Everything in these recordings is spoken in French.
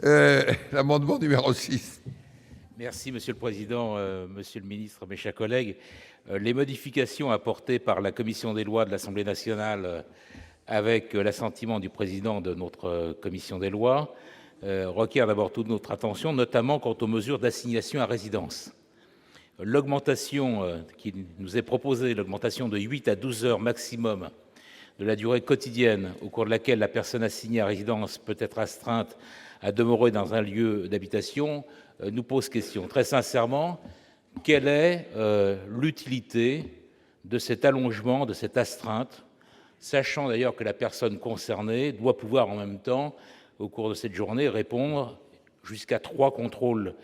L'amendement numéro 6. Merci, Monsieur le Président, Monsieur le Ministre, mes chers collègues. Les modifications apportées par la Commission des lois de l'Assemblée nationale avec l'assentiment du président de notre Commission des lois requièrent d'abord toute notre attention, notamment quant aux mesures d'assignation à résidence. L'augmentation qui nous est proposée, l'augmentation de 8 à 12 heures maximum de la durée quotidienne au cours de laquelle la personne assignée à résidence peut être astreinte à demeurer dans un lieu d'habitation, nous pose question. Très sincèrement, quelle est l'utilité de cet allongement, de cette astreinte, sachant d'ailleurs que la personne concernée doit pouvoir en même temps, au cours de cette journée, répondre jusqu'à 3 contrôles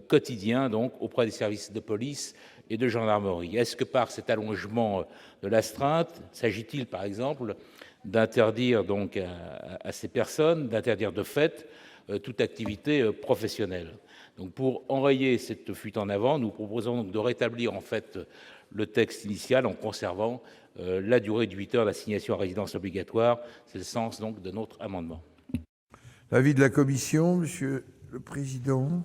quotidiens donc auprès des services de police et de gendarmerie. Est-ce que par cet allongement de l'astreinte, s'agit-il par exemple d'interdire donc à ces personnes, d'interdire de fait toute activité professionnelle? Donc pour enrayer cette fuite en avant, nous proposons donc de rétablir en fait le texte initial en conservant la durée de 8 heures d'assignation à résidence obligatoire. C'est le sens donc de notre amendement. L'avis de la commission, Monsieur le Président.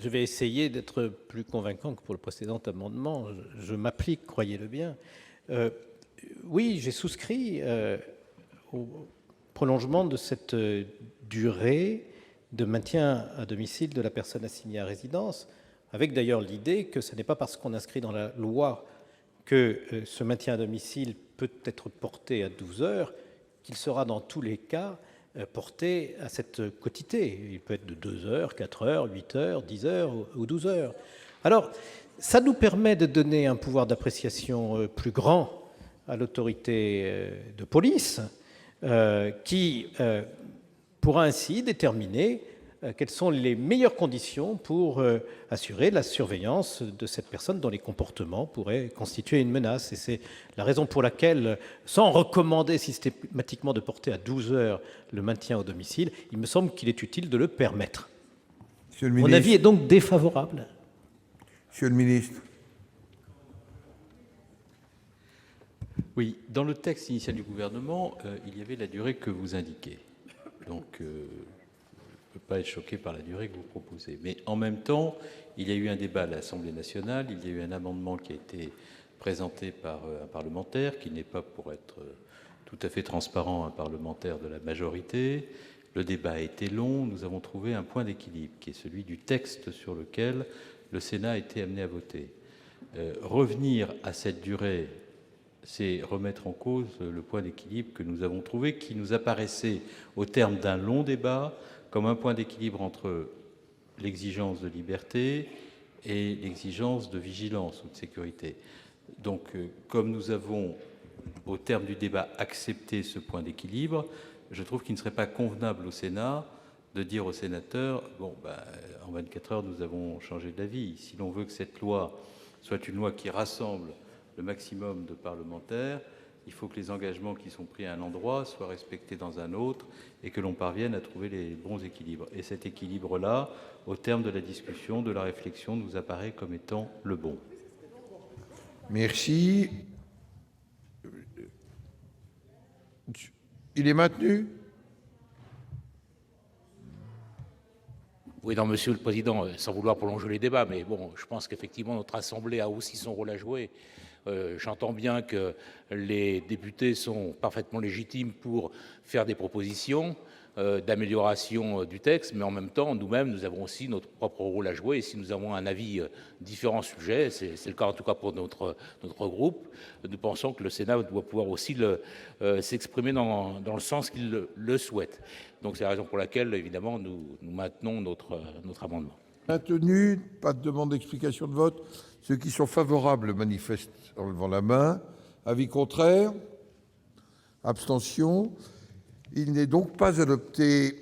Je vais essayer d'être plus convaincant que pour le précédent amendement. Je m'applique, croyez-le bien. Oui, j'ai souscrit au prolongement de cette durée de maintien à domicile de la personne assignée à résidence, avec d'ailleurs l'idée que ce n'est pas parce qu'on inscrit dans la loi que ce maintien à domicile peut être porté à 12 heures qu'il sera dans tous les cas porté à cette quotité. Il peut être de 2 heures, 4 heures, 8 heures, 10 heures ou 12 heures. Alors, ça nous permet de donner un pouvoir d'appréciation plus grand à l'autorité de police qui pourra ainsi déterminer quelles sont les meilleures conditions pour assurer la surveillance de cette personne dont les comportements pourraient constituer une menace. Et c'est la raison pour laquelle, sans recommander systématiquement de porter à 12 heures le maintien au domicile, il me semble qu'il est utile de le permettre. Monsieur le Mon ministre. avis est donc défavorable. Monsieur le ministre. Oui, dans le texte initial du gouvernement, il y avait la durée que vous indiquez. Donc, je ne peux pas être choqué par la durée que vous proposez. Mais en même temps, il y a eu un débat à l'Assemblée nationale, il y a eu un amendement qui a été présenté par un parlementaire, qui n'est pas, pour être tout à fait transparent, un parlementaire de la majorité. Le débat a été long, nous avons trouvé un point d'équilibre, qui est celui du texte sur lequel le Sénat a été amené à voter. Revenir à cette durée, c'est remettre en cause le point d'équilibre que nous avons trouvé, qui nous apparaissait, au terme d'un long débat, comme un point d'équilibre entre l'exigence de liberté et l'exigence de vigilance ou de sécurité. Donc, comme nous avons, au terme du débat, accepté ce point d'équilibre, je trouve qu'il ne serait pas convenable au Sénat de dire aux sénateurs, bon, en 24 heures, nous avons changé d'avis. Si l'on veut que cette loi soit une loi qui rassemble le maximum de parlementaires, il faut que les engagements qui sont pris à un endroit soient respectés dans un autre et que l'on parvienne à trouver les bons équilibres. Et cet équilibre-là, au terme de la discussion, de la réflexion, nous apparaît comme étant le bon. Merci. Il est maintenu? Oui, non, Monsieur le Président, sans vouloir prolonger les débats, mais bon, je pense qu'effectivement notre Assemblée a aussi son rôle à jouer. J'entends bien que les députés sont parfaitement légitimes pour faire des propositions d'amélioration du texte, mais en même temps, nous-mêmes, nous avons aussi notre propre rôle à jouer. Et si nous avons un avis différent au sujet, c'est le cas en tout cas pour notre groupe, nous pensons que le Sénat doit pouvoir aussi s'exprimer dans le sens qu'il le souhaite. Donc c'est la raison pour laquelle, évidemment, nous maintenons notre amendement. Maintenu, pas de demande d'explication de vote. Ceux qui sont favorables manifestent en levant la main. Avis contraire? Abstention? Il n'est donc pas adopté.